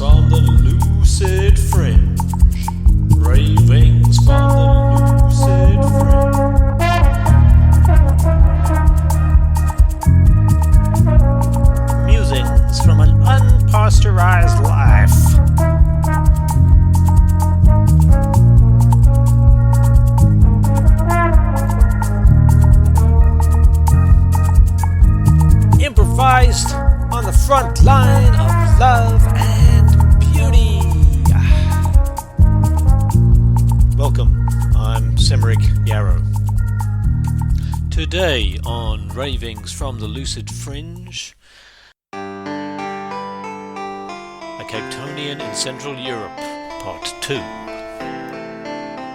from the lucid fringe. Ravings from the lucid fringe. Musings from an unpasteurized life. Improvised on the front line of love and beauty. Welcome, I'm Semeric Yarrow. Today on Ravings from the Lucid Fringe, a Capetonian in Central Europe, Part 2.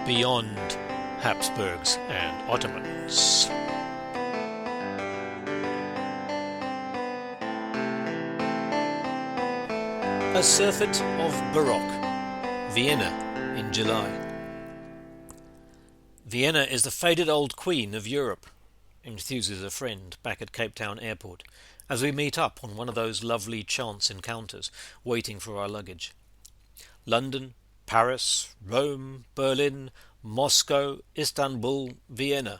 Beyond Habsburgs and Ottomans. A surfeit of Baroque, Vienna in July. Vienna is the faded old queen of Europe, enthuses a friend back at Cape Town Airport, as we meet up on one of those lovely chance encounters, waiting for our luggage. London, Paris, Rome, Berlin, Moscow, Istanbul, Vienna.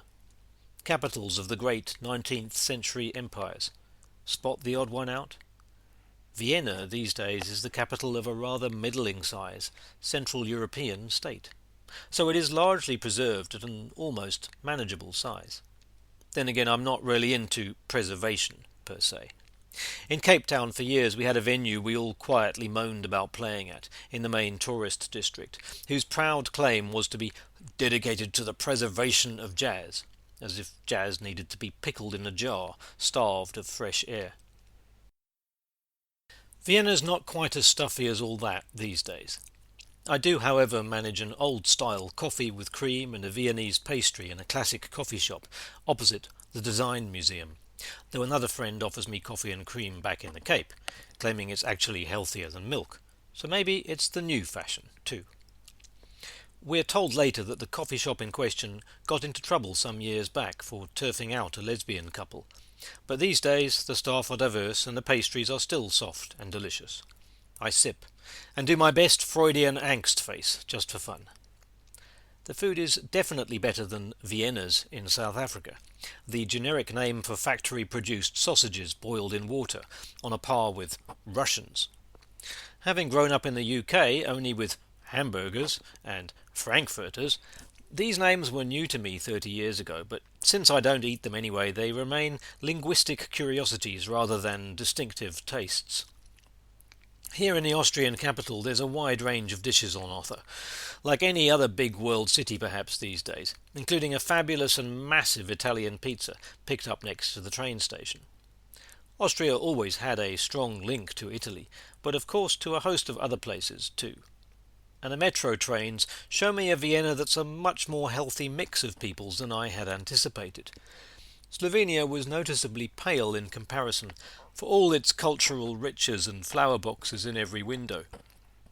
Capitals of the great 19th century empires. Spot the odd one out? Vienna these days is the capital of a rather middling size Central European state, so it is largely preserved at an almost manageable size. Then again, I'm not really into preservation per se. In Cape Town for years we had a venue we all quietly moaned about playing at in the main tourist district, whose proud claim was to be dedicated to the preservation of jazz, as if jazz needed to be pickled in a jar, starved of fresh air. Vienna's not quite as stuffy as all that these days. I do, however, manage an old-style coffee with cream and a Viennese pastry in a classic coffee shop opposite the Design Museum, though another friend offers me coffee and cream back in the Cape, claiming it's actually healthier than milk, so maybe it's the new fashion, too. We're told later that the coffee shop in question got into trouble some years back for turfing out a lesbian couple, but these days the staff are diverse and the pastries are still soft and delicious. I sip, and do my best Freudian angst face, just for fun. The food is definitely better than Vienna's in South Africa, the generic name for factory-produced sausages boiled in water, on a par with Russians. Having grown up in the UK only with hamburgers and frankfurters, these names were new to me 30 years ago, but since I don't eat them anyway, they remain linguistic curiosities rather than distinctive tastes. Here in the Austrian capital there's a wide range of dishes on offer, like any other big world city perhaps these days, including a fabulous and massive Italian pizza picked up next to the train station. Austria always had a strong link to Italy, but of course to a host of other places too. And the metro trains show me a Vienna that's a much more healthy mix of peoples than I had anticipated. Slovenia was noticeably pale in comparison, for all its cultural riches and flower boxes in every window.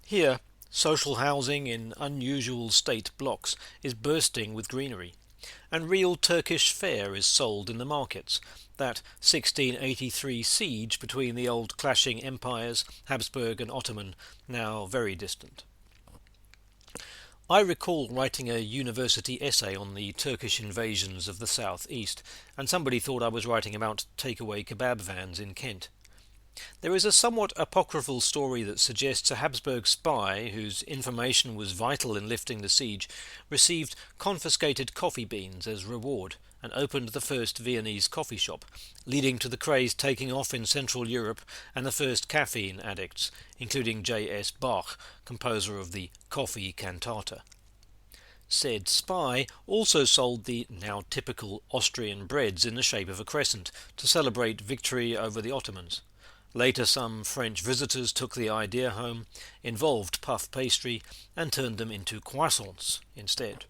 Here, social housing in unusual state blocks is bursting with greenery, and real Turkish fare is sold in the markets, that 1683 siege between the old clashing empires, Habsburg and Ottoman, now very distant. I recall writing a university essay on the Turkish invasions of the south-east, and somebody thought I was writing about takeaway kebab vans in Kent. There is a somewhat apocryphal story that suggests a Habsburg spy, whose information was vital in lifting the siege, received confiscated coffee beans as reward and opened the first Viennese coffee shop, leading to the craze taking off in Central Europe and the first caffeine addicts, including J.S. Bach, composer of the Coffee Cantata. Said spy also sold the now typical Austrian breads in the shape of a crescent to celebrate victory over the Ottomans. Later some French visitors took the idea home, involved puff pastry, and turned them into croissants instead.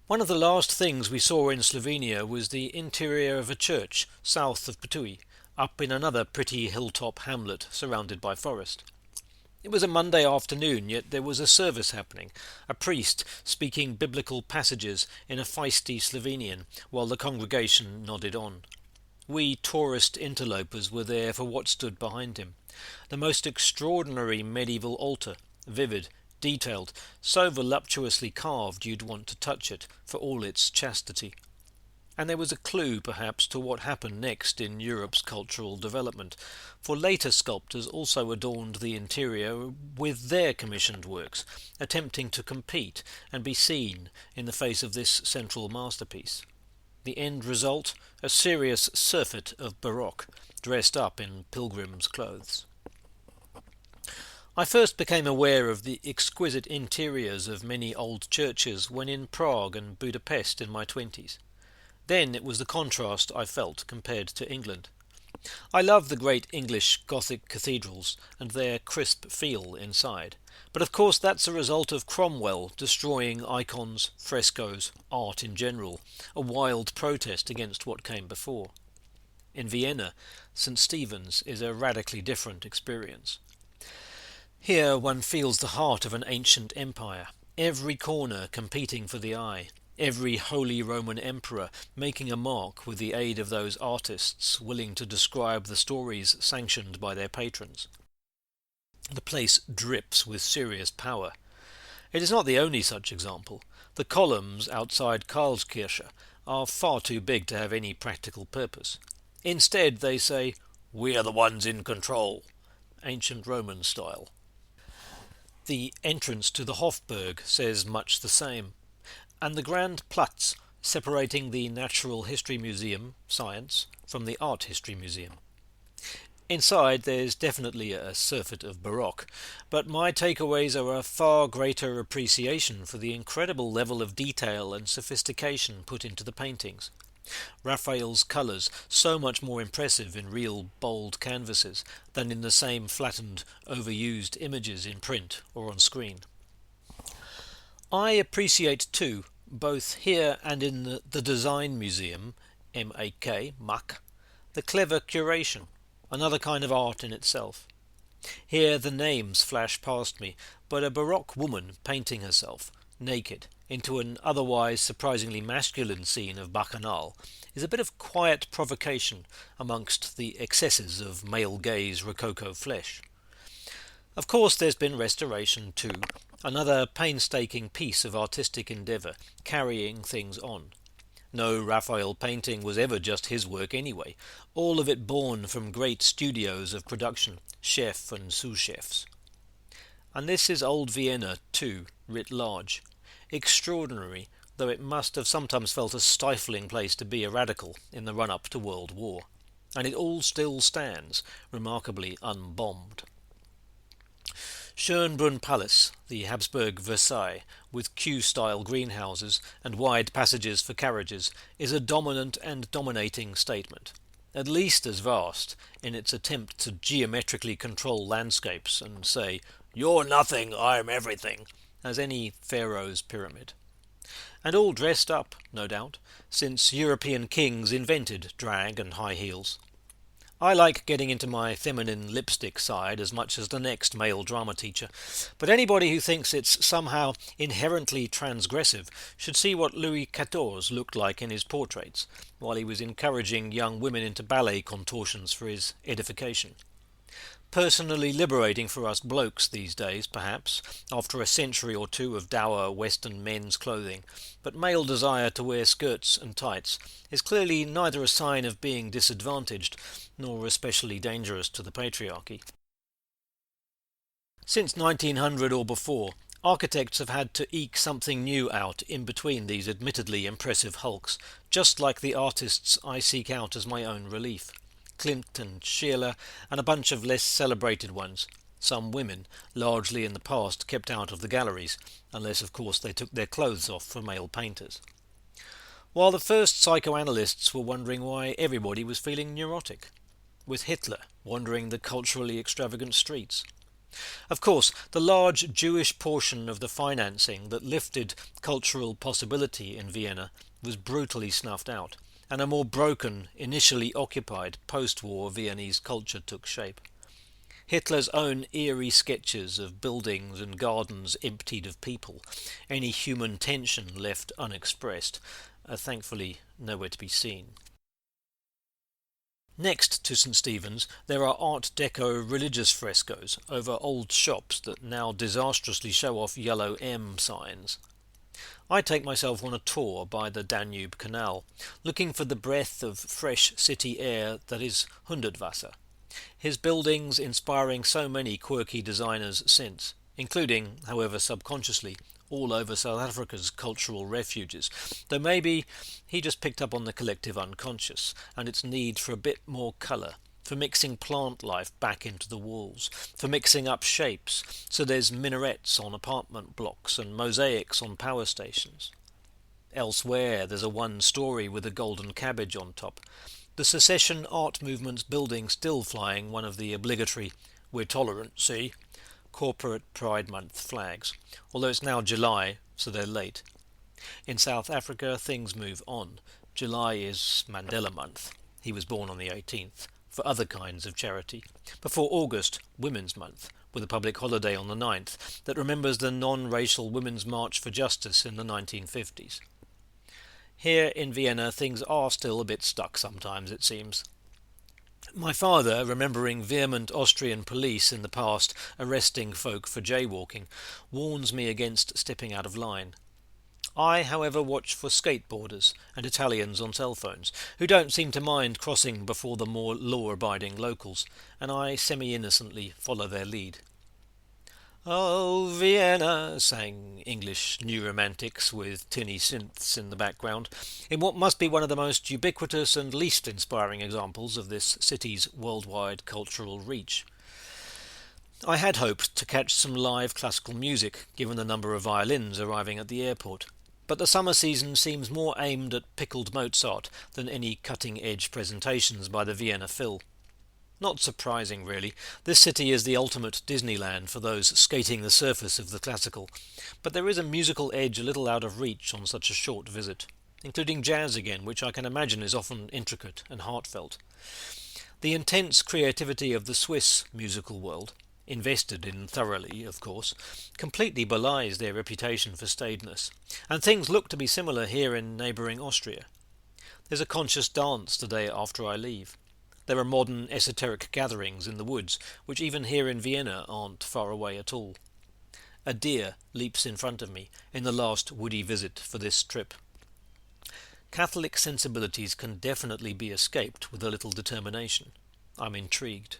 One of the last things we saw in Slovenia was the interior of a church south of Ptuj, up in another pretty hilltop hamlet surrounded by forest. It was a Monday afternoon, yet there was a service happening, a priest speaking biblical passages in a feisty Slovenian, while the congregation nodded on. We tourist interlopers were there for what stood behind him, The most extraordinary medieval altar, vivid, detailed, so voluptuously carved you'd want to touch it for all its chastity. And there was a clue, perhaps, to what happened next in Europe's cultural development, for later sculptors also adorned the interior with their commissioned works, attempting to compete and be seen in the face of this central masterpiece. The end result? A serious surfeit of Baroque, dressed up in pilgrim's clothes. I first became aware of the exquisite interiors of many old churches when in Prague and Budapest in my 20s. Then it was the contrast I felt compared to England. I love the great English Gothic cathedrals and their crisp feel inside, but of course that's a result of Cromwell destroying icons, frescoes, art in general, a wild protest against what came before. In Vienna, St. Stephen's is a radically different experience. Here one feels the heart of an ancient empire, every corner competing for the eye, every Holy Roman Emperor making a mark with the aid of those artists willing to describe the stories sanctioned by their patrons. The place drips with serious power. It is not the only such example. The columns outside Karlskirche are far too big to have any practical purpose. Instead they say, "We are the ones in control," ancient Roman style. The entrance to the Hofburg says much the same, and the Grand Platz separating the Natural History Museum, Science, from the Art History Museum. Inside there's definitely a surfeit of Baroque, but my takeaways are a far greater appreciation for the incredible level of detail and sophistication put into the paintings. Raphael's colours so much more impressive in real bold canvases than in the same flattened, overused images in print or on screen. I appreciate too, both here and in the Design Museum, MAK, the clever curation, another kind of art in itself. Here the names flash past me, but a Baroque woman painting herself, naked, into an otherwise surprisingly masculine scene of Bacchanal is a bit of quiet provocation amongst the excesses of male gaze rococo flesh. Of course there's been restoration too, another painstaking piece of artistic endeavour, carrying things on. No Raphael painting was ever just his work anyway, all of it born from great studios of production, chef and sous-chefs. And this is old Vienna too, writ large. Extraordinary, though it must have sometimes felt a stifling place to be a radical in the run-up to World War. And it all still stands, remarkably unbombed. Schönbrunn Palace, the Habsburg Versailles, with Q-style greenhouses and wide passages for carriages, is a dominant and dominating statement, at least as vast in its attempt to geometrically control landscapes and say, "You're nothing, I'm everything," as any pharaoh's pyramid. And all dressed up, no doubt, since European kings invented drag and high heels. I like getting into my feminine lipstick side as much as the next male drama teacher, but anybody who thinks it's somehow inherently transgressive should see what Louis XIV looked like in his portraits, while he was encouraging young women into ballet contortions for his edification. Personally liberating for us blokes these days, perhaps, after a century or two of dour Western men's clothing, but male desire to wear skirts and tights is clearly neither a sign of being disadvantaged nor especially dangerous to the patriarchy. Since 1900 or before, architects have had to eke something new out in between these admittedly impressive hulks, just like the artists I seek out as my own relief. Klimt and Scheele, and a bunch of less celebrated ones, some women, largely in the past kept out of the galleries, unless of course they took their clothes off for male painters. While the first psychoanalysts were wondering why everybody was feeling neurotic, with Hitler wandering the culturally extravagant streets. Of course, the large Jewish portion of the financing that lifted cultural possibility in Vienna was brutally snuffed out, and a more broken, initially occupied, post-war Viennese culture took shape. Hitler's own eerie sketches of buildings and gardens emptied of people, any human tension left unexpressed, are thankfully nowhere to be seen. Next to St. Stephen's, there are Art Deco religious frescoes over old shops that now disastrously show off yellow M signs. I take myself on a tour by the Danube Canal, looking for the breath of fresh city air that is Hundertwasser, his buildings inspiring so many quirky designers since, including, however subconsciously, all over South Africa's cultural refuges, though maybe he just picked up on the collective unconscious and its need for a bit more colour, for mixing plant life back into the walls, for mixing up shapes, so there's minarets on apartment blocks and mosaics on power stations. Elsewhere there's a one-storey with a golden cabbage on top, the secession art movement's building still flying one of the obligatory "we're tolerant, see?" corporate Pride Month flags, although it's now July, so they're late. In South Africa things move on. July is Mandela Month. He was born on the 18th, for other kinds of charity, before August, Women's Month, with a public holiday on the 9th that remembers the non-racial Women's March for Justice in the 1950s. Here in Vienna things are still a bit stuck sometimes, it seems. My father, remembering vehement Austrian police in the past arresting folk for jaywalking, warns me against stepping out of line. I, however, watch for skateboarders and Italians on cell phones, who don't seem to mind crossing before the more law-abiding locals, and I semi-innocently follow their lead. "Oh, Vienna," sang English new romantics with tinny synths in the background, in what must be one of the most ubiquitous and least inspiring examples of this city's worldwide cultural reach. I had hoped to catch some live classical music, given the number of violins arriving at the airport, but the summer season seems more aimed at pickled Mozart than any cutting-edge presentations by the Vienna Phil. Not surprising, really. This city is the ultimate Disneyland for those skating the surface of the classical, but there is a musical edge a little out of reach on such a short visit, including jazz again, which I can imagine is often intricate and heartfelt. The intense creativity of the Swiss musical world, invested in thoroughly, of course, completely belies their reputation for staidness, and things look to be similar here in neighbouring Austria. There's a conscious dance the day after I leave. There are modern esoteric gatherings in the woods, which even here in Vienna aren't far away at all. A deer leaps in front of me in the last woody visit for this trip. Catholic sensibilities can definitely be escaped with a little determination. I'm intrigued.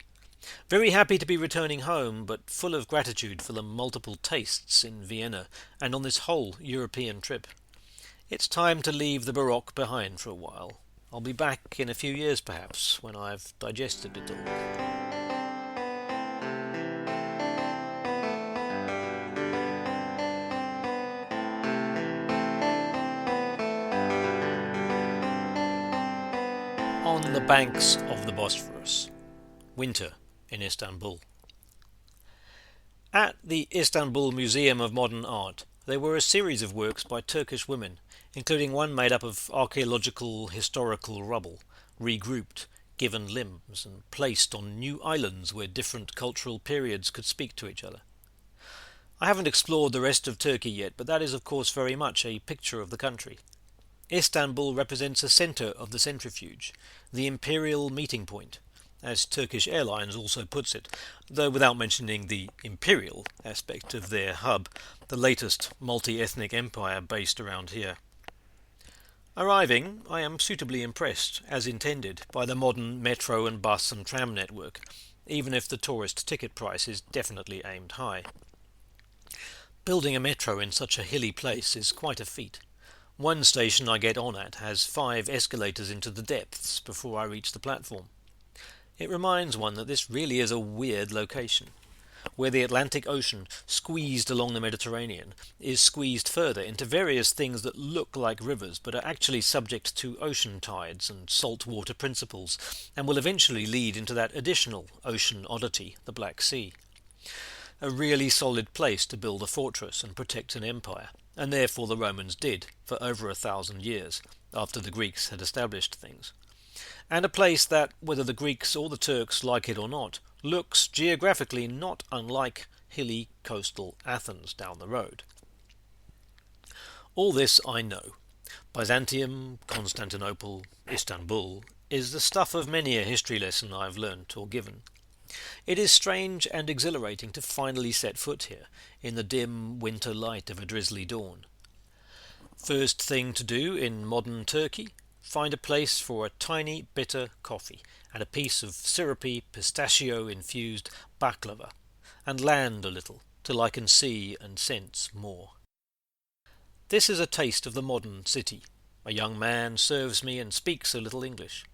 Very happy to be returning home, but full of gratitude for the multiple tastes in Vienna and on this whole European trip. It's time to leave the Baroque behind for a while. I'll be back in a few years perhaps, when I've digested it all. On the banks of the Bosphorus. Winter in Istanbul. At the Istanbul Museum of Modern Art there were a series of works by Turkish women, including one made up of archaeological historical rubble, regrouped, given limbs, and placed on new islands where different cultural periods could speak to each other. I haven't explored the rest of Turkey yet, but that is of course very much a picture of the country. Istanbul represents a centre of the centrifuge, the imperial meeting point, as Turkish Airlines also puts it, though without mentioning the imperial aspect of their hub, the latest multi-ethnic empire based around here. Arriving, I am suitably impressed, as intended, by the modern metro and bus and tram network, even if the tourist ticket price is definitely aimed high. Building a metro in such a hilly place is quite a feat. One station I get on at has 5 escalators into the depths before I reach the platform. It reminds one that this really is a weird location, where the Atlantic Ocean, squeezed along the Mediterranean, is squeezed further into various things that look like rivers but are actually subject to ocean tides and saltwater principles, and will eventually lead into that additional ocean oddity, the Black Sea. A really solid place to build a fortress and protect an empire, and therefore the Romans did for over 1,000 years, after the Greeks had established things. And a place that, whether the Greeks or the Turks like it or not, looks geographically not unlike hilly coastal Athens down the road. All this I know. Byzantium, Constantinople, Istanbul, is the stuff of many a history lesson I've learnt or given. It is strange and exhilarating to finally set foot here, in the dim winter light of a drizzly dawn. First thing to do in modern Turkey, find a place for a tiny bitter coffee and a piece of syrupy pistachio-infused baklava, and land a little till I can see and sense more. This is a taste of the modern city. A young man serves me and speaks a little English.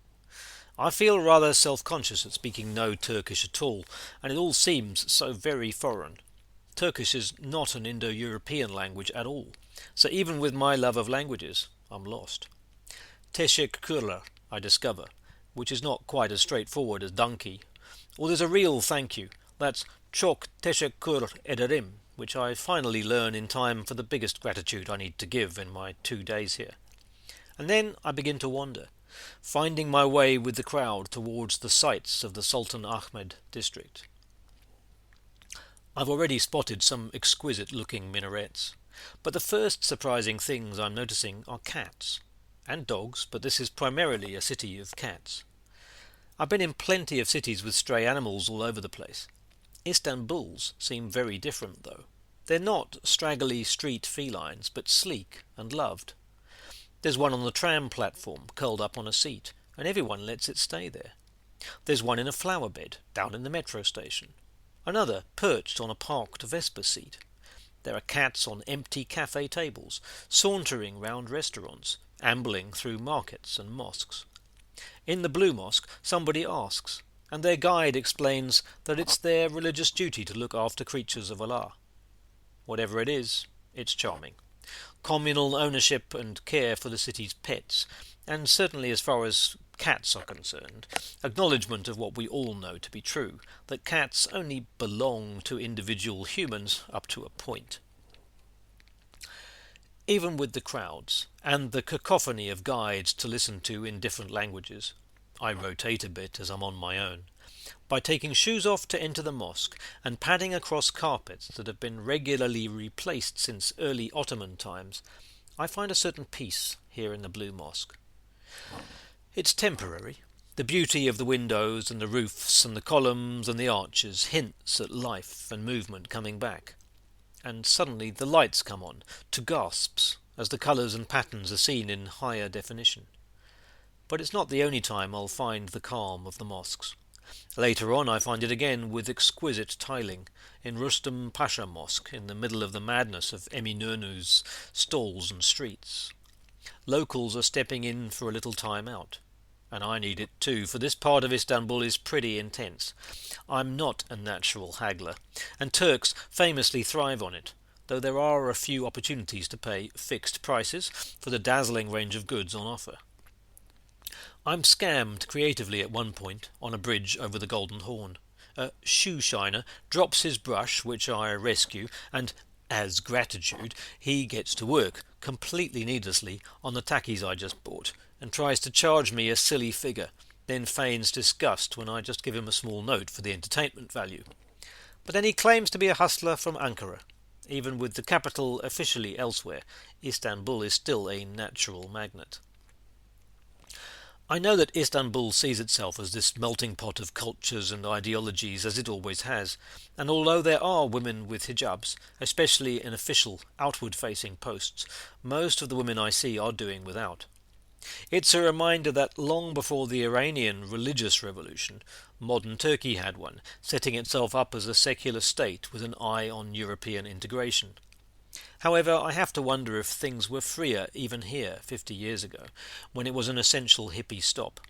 I feel rather self-conscious at speaking no Turkish at all, and it all seems so very foreign. Turkish is not an Indo-European language at all, so even with my love of languages, I'm lost. Teşekkürler, I discover, which is not quite as straightforward as donkey, or there's a real thank you, that's çok teşekkür ederim, which I finally learn in time for the biggest gratitude I need to give in my 2 days here. And then I begin to wander, finding my way with the crowd towards the sights of the Sultan Ahmed district. I've already spotted some exquisite-looking minarets, but the first surprising things I'm noticing are cats. And dogs, but this is primarily a city of cats. I've been in plenty of cities with stray animals all over the place. Istanbul's seem very different, though. They're not straggly street felines, but sleek and loved. There's one on the tram platform, curled up on a seat, and everyone lets it stay there. There's one in a flower bed, down in the metro station. Another perched on a parked Vespa seat. There are cats on empty cafe tables, sauntering round restaurants, ambling through markets and mosques. In the Blue Mosque, somebody asks, and their guide explains that it's their religious duty to look after creatures of Allah. Whatever it is, it's charming. Communal ownership and care for the city's pets, and certainly as far as cats are concerned, acknowledgement of what we all know to be true, that cats only belong to individual humans up to a point. Even with the crowds, and the cacophony of guides to listen to in different languages, I rotate a bit as I'm on my own, by taking shoes off to enter the mosque and padding across carpets that have been regularly replaced since early Ottoman times. I find a certain peace here in the Blue Mosque. It's temporary. The beauty of the windows and the roofs and the columns and the arches hints at life and movement coming back. And suddenly the lights come on, to gasps, as the colours and patterns are seen in higher definition. But it's not the only time I'll find the calm of the mosques. Later on I find it again with exquisite tiling, in Rustam Pasha Mosque, in the middle of the madness of Eminönü's stalls and streets. Locals are stepping in for a little time out. And I need it too, for this part of Istanbul is pretty intense. I'm not a natural haggler, and Turks famously thrive on it, though there are a few opportunities to pay fixed prices for the dazzling range of goods on offer. I'm scammed creatively at one point on a bridge over the Golden Horn. A shoe shiner drops his brush, which I rescue, and as gratitude he gets to work, completely needlessly, on the tackies I just bought, and tries to charge me a silly figure, then feigns disgust when I just give him a small note for the entertainment value. But then he claims to be a hustler from Ankara. Even with the capital officially elsewhere, Istanbul is still a natural magnet. I know that Istanbul sees itself as this melting pot of cultures and ideologies, as it always has, and although there are women with hijabs, especially in official, outward-facing posts, most of the women I see are doing without. It's a reminder that long before the Iranian religious revolution, modern Turkey had one, setting itself up as a secular state with an eye on European integration. However, I have to wonder if things were freer even here 50 years ago, when it was an essential hippie stop.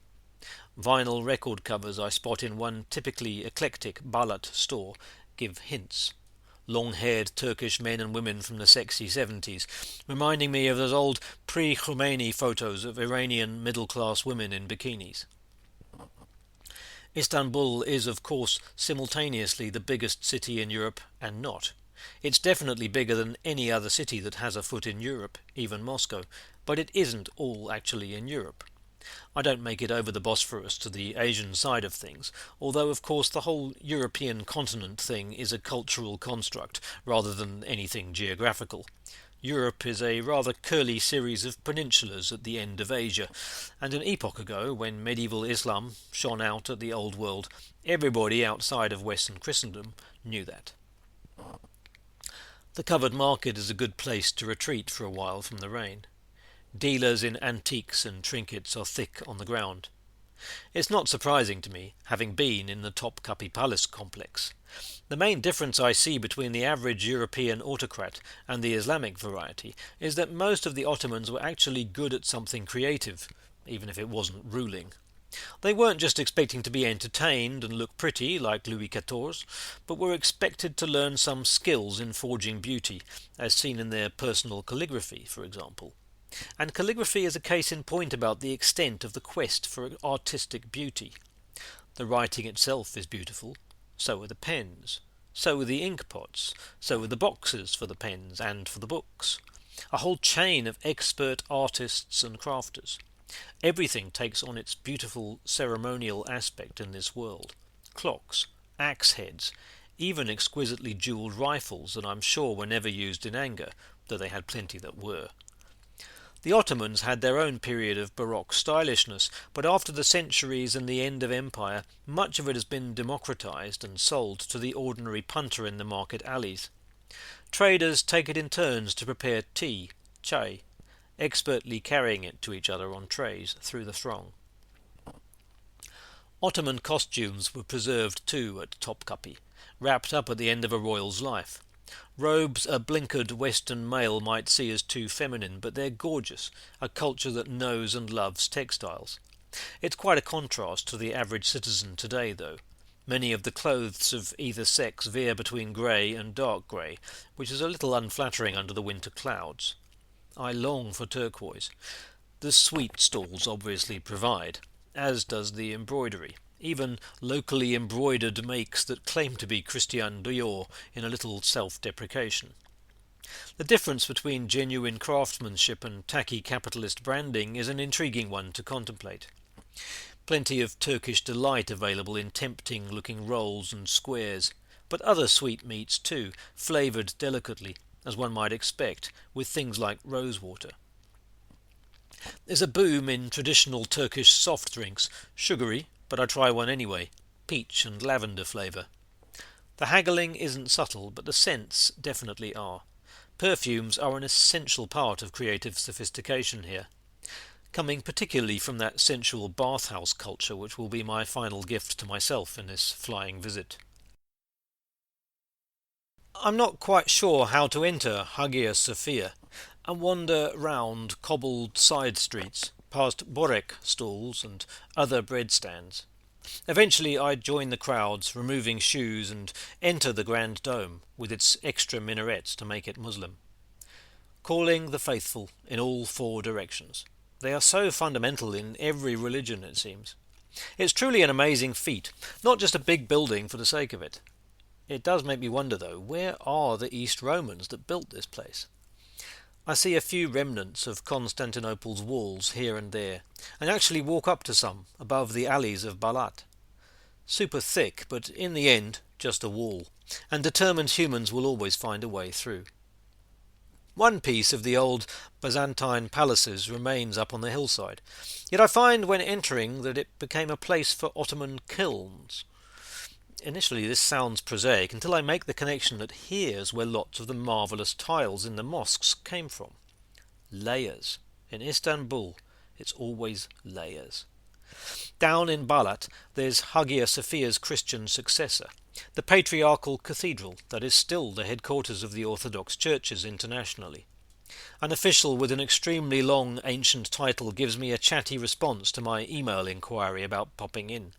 Vinyl record covers I spot in one typically eclectic Balat store give hints. Long-haired Turkish men and women from the sexy 70s, reminding me of those old pre-Khomeini photos of Iranian middle-class women in bikinis. Istanbul is, of course, simultaneously the biggest city in Europe and not. It's definitely bigger than any other city that has a foot in Europe, even Moscow, but it isn't all actually in Europe. I don't make it over the Bosphorus to the Asian side of things, although of course the whole European continent thing is a cultural construct rather than anything geographical. Europe is a rather curly series of peninsulas at the end of Asia, and an epoch ago, when medieval Islam shone out at the Old World, everybody outside of Western Christendom knew that. The covered market is a good place to retreat for a while from the rain. Dealers in antiques and trinkets are thick on the ground. It's not surprising to me, having been in the Topkapi Palace complex. The main difference I see between the average European autocrat and the Islamic variety is that most of the Ottomans were actually good at something creative, even if it wasn't ruling. They weren't just expecting to be entertained and look pretty like Louis XIV, but were expected to learn some skills in forging beauty, as seen in their personal calligraphy, for example. And calligraphy is a case in point about the extent of the quest for artistic beauty. The writing itself is beautiful, so are the pens, so are the ink pots, so are the boxes for the pens and for the books. A whole chain of expert artists and crafters. Everything takes on its beautiful ceremonial aspect in this world. Clocks, axe heads, even exquisitely jewelled rifles that I'm sure were never used in anger, though they had plenty that were. The Ottomans had their own period of Baroque stylishness, but after the centuries and the end of empire, much of it has been democratized and sold to the ordinary punter in the market alleys. Traders take it in turns to prepare tea, chai, expertly carrying it to each other on trays through the throng. Ottoman costumes were preserved too at Topkapi, wrapped up at the end of a royal's life. Robes a blinkered Western male might see as too feminine, but they're gorgeous, a culture that knows and loves textiles. It's quite a contrast to the average citizen today, though. Many of the clothes of either sex veer between grey and dark grey, which is a little unflattering under the winter clouds. I long for turquoise. The sweet stalls obviously provide, as does the embroidery, even locally embroidered makes that claim to be Christian Dior in a little self-deprecation. The difference between genuine craftsmanship and tacky capitalist branding is an intriguing one to contemplate. Plenty of Turkish delight available in tempting-looking rolls and squares, but other sweetmeats too, flavoured delicately, as one might expect, with things like rosewater. There's a boom in traditional Turkish soft drinks, sugary, but I try one anyway, peach and lavender flavour. The haggling isn't subtle, but the scents definitely are. Perfumes are an essential part of creative sophistication here, coming particularly from that sensual bathhouse culture which will be my final gift to myself in this flying visit. I'm not quite sure how to enter Hagia Sophia, and wander round cobbled side streets, past borek stalls and other bread stands. Eventually I join the crowds, removing shoes, and enter the grand dome, with its extra minarets to make it Muslim. Calling the faithful in all four directions. They are so fundamental in every religion, it seems. It's truly an amazing feat, not just a big building for the sake of it. It does make me wonder, though, where are the East Romans that built this place? I see a few remnants of Constantinople's walls here and there, and actually walk up to some above the alleys of Balat. Super thick, but in the end just a wall, and determined humans will always find a way through. One piece of the old Byzantine palaces remains up on the hillside, yet I find when entering that it became a place for Ottoman kilns. Initially this sounds prosaic until I make the connection that here's where lots of the marvellous tiles in the mosques came from. Layers. In Istanbul, it's always layers. Down in Balat, there's Hagia Sophia's Christian successor, the patriarchal cathedral that is still the headquarters of the Orthodox churches internationally. An official with an extremely long ancient title gives me a chatty response to my email inquiry about popping in.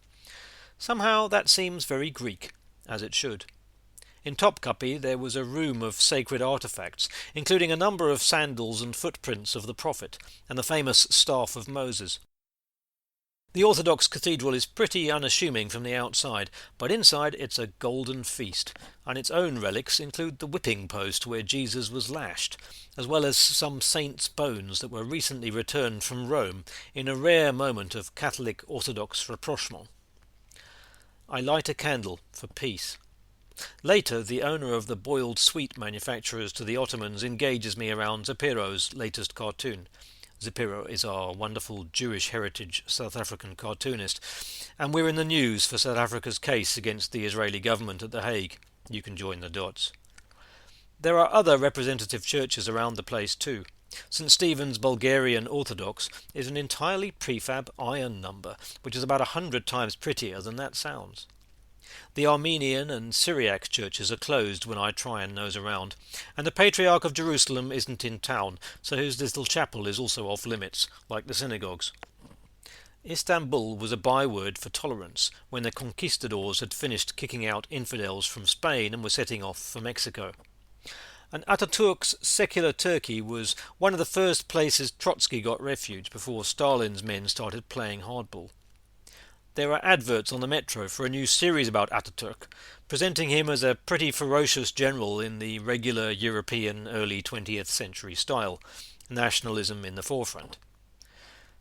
Somehow that seems very Greek, as it should. In Topkapi there was a room of sacred artefacts, including a number of sandals and footprints of the Prophet, and the famous Staff of Moses. The Orthodox cathedral is pretty unassuming from the outside, but inside it's a golden feast, and its own relics include the whipping post where Jesus was lashed, as well as some saints' bones that were recently returned from Rome in a rare moment of Catholic Orthodox rapprochement. I light a candle for peace. Later, the owner of the boiled sweet manufacturers to the Ottomans engages me around Zapiro's latest cartoon. Zapiro is our wonderful Jewish heritage South African cartoonist, and we're in the news for South Africa's case against the Israeli government at The Hague. You can join the dots. There are other representative churches around the place too. St. Stephen's Bulgarian Orthodox is an entirely prefab iron number, which is about 100 times prettier than that sounds. The Armenian and Syriac churches are closed when I try and nose around, and the Patriarch of Jerusalem isn't in town, so his little chapel is also off limits, like the synagogues. Istanbul was a byword for tolerance when the conquistadors had finished kicking out infidels from Spain and were setting off for Mexico. And Ataturk's secular Turkey was one of the first places Trotsky got refuge before Stalin's men started playing hardball. There are adverts on the metro for a new series about Ataturk, presenting him as a pretty ferocious general in the regular European early 20th century style, nationalism in the forefront.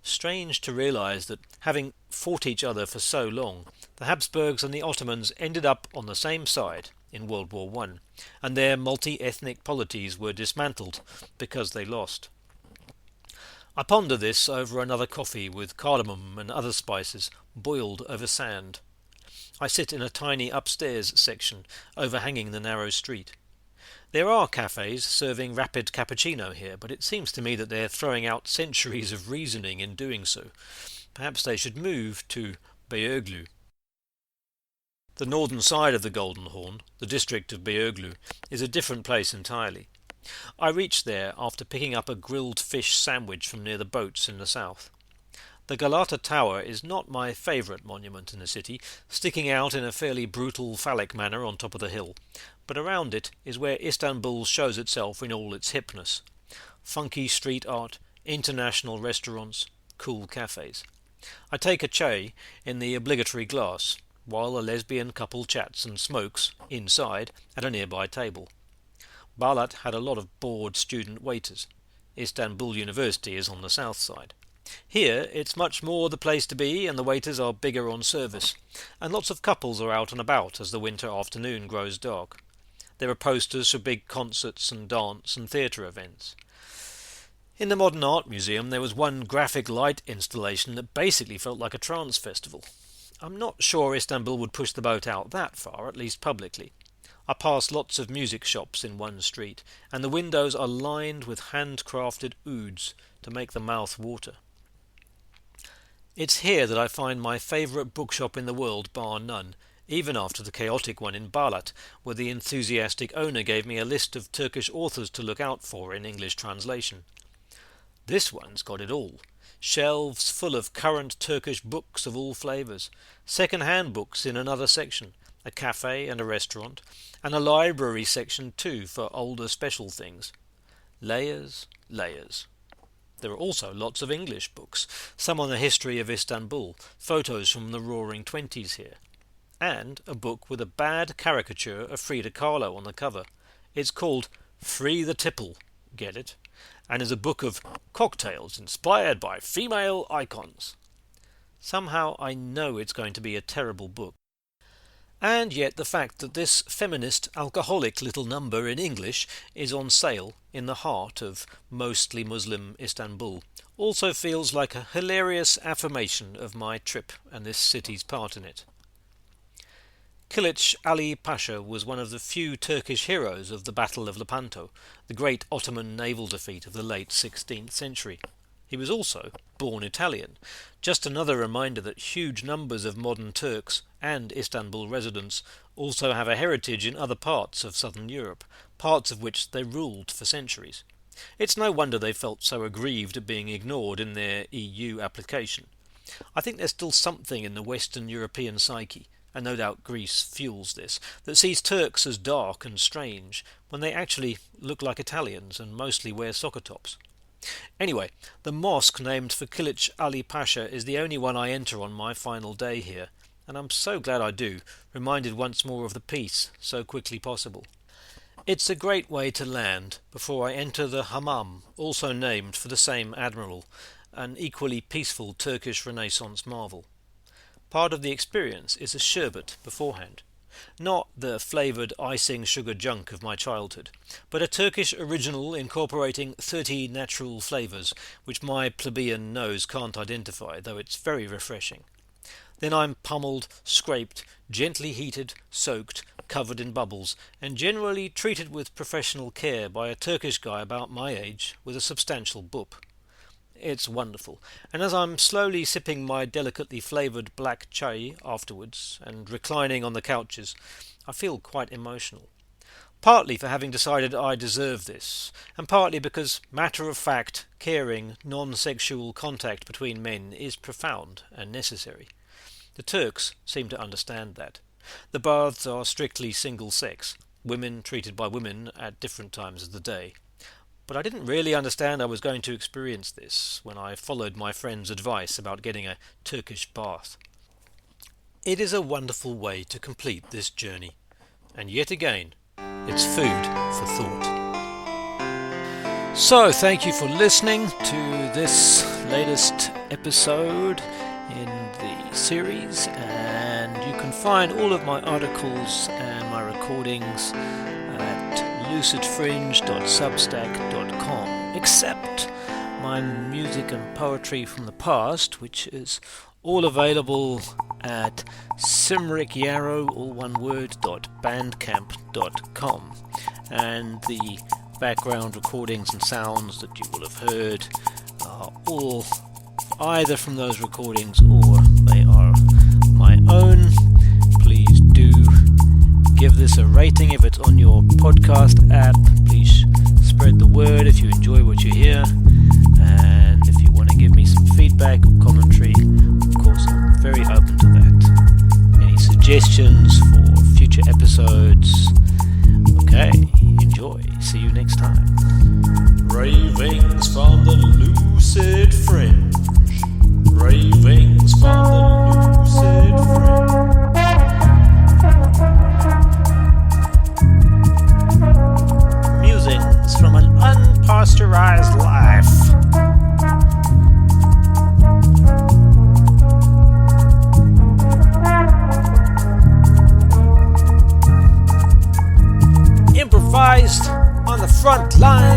Strange to realise that, having fought each other for so long, the Habsburgs and the Ottomans ended up on the same side in World War I, and their multi-ethnic polities were dismantled because they lost. I ponder this over another coffee with cardamom and other spices boiled over sand. I sit in a tiny upstairs section overhanging the narrow street. There are cafes serving rapid cappuccino here, but it seems to me that they're throwing out centuries of reasoning in doing so. Perhaps they should move to Beyoğlu. The northern side of the Golden Horn, the district of Beyoğlu, is a different place entirely. I reached there after picking up a grilled fish sandwich from near the boats in the south. The Galata Tower is not my favourite monument in the city, sticking out in a fairly brutal phallic manner on top of the hill, but around it is where Istanbul shows itself in all its hipness. Funky street art, international restaurants, cool cafes. I take a chai in the obligatory glass, while a lesbian couple chats and smokes, inside, at a nearby table. Balat had a lot of bored student waiters. Istanbul University is on the south side. Here it's much more the place to be, and the waiters are bigger on service, and lots of couples are out and about as the winter afternoon grows dark. There are posters for big concerts and dance and theatre events. In the Modern Art Museum there was one graphic light installation that basically felt like a trance festival. I'm not sure Istanbul would push the boat out that far, at least publicly. I pass lots of music shops in one street, and the windows are lined with handcrafted ouds to make the mouth water. It's here that I find my favourite bookshop in the world, bar none, even after the chaotic one in Balat, where the enthusiastic owner gave me a list of Turkish authors to look out for in English translation. This one's got it all. Shelves full of current Turkish books of all flavours, second-hand books in another section, a cafe and a restaurant, and a library section too for older special things. Layers, layers. There are also lots of English books, some on the history of Istanbul, photos from the Roaring Twenties here, and a book with a bad caricature of Frida Kahlo on the cover. It's called Free the Tipple, get it? And is a book of cocktails inspired by female icons. Somehow I know it's going to be a terrible book. And yet the fact that this feminist alcoholic little number in English is on sale in the heart of mostly Muslim Istanbul also feels like a hilarious affirmation of my trip and this city's part in it. Kılıç Ali Pasha was one of the few Turkish heroes of the Battle of Lepanto, the great Ottoman naval defeat of the late 16th century. He was also born Italian, just another reminder that huge numbers of modern Turks and Istanbul residents also have a heritage in other parts of southern Europe, parts of which they ruled for centuries. It's no wonder they felt so aggrieved at being ignored in their EU application. I think there's still something in the Western European psyche, and no doubt Greece fuels this, that sees Turks as dark and strange, when they actually look like Italians and mostly wear soccer tops. Anyway, the mosque named for Kılıç Ali Pasha is the only one I enter on my final day here, and I'm so glad I do, reminded once more of the peace so quickly possible. It's a great way to land before I enter the hammam, also named for the same admiral, an equally peaceful Turkish Renaissance marvel. Part of the experience is a sherbet beforehand. Not the flavoured icing sugar junk of my childhood, but a Turkish original incorporating 30 natural flavours, which my plebeian nose can't identify, though it's very refreshing. Then I'm pummeled, scraped, gently heated, soaked, covered in bubbles, and generally treated with professional care by a Turkish guy about my age with a substantial boop. It's wonderful, and as I'm slowly sipping my delicately flavoured black chai afterwards and reclining on the couches, I feel quite emotional. Partly for having decided I deserve this, and partly because matter-of-fact, caring, non-sexual contact between men is profound and necessary. The Turks seem to understand that. The baths are strictly single-sex, women treated by women at different times of the day. But I didn't really understand I was going to experience this when I followed my friend's advice about getting a Turkish bath. It is a wonderful way to complete this journey, and yet again, it's food for thought. So, thank you for listening to this latest episode in the series, and you can find all of my articles and my recordings at lucidfringe.substack.com, except my music and poetry from the past, which is all available at simrickyarrow, all one word, .bandcamp.com, and the background recordings and sounds that you will have heard are all either from those recordings or they are my own. Please do give this a rating if it's on your podcast app. Please spread the word if you enjoy what you hear, and if you want to give me some feedback or commentary, of course I'm very open to that. Any suggestions for future episodes? Okay, enjoy. See you next time. Ravings from the Lucid Fringe. Ravings from the Lucid Fringe. Musings from an unpasteurized life. Improvised on the front line.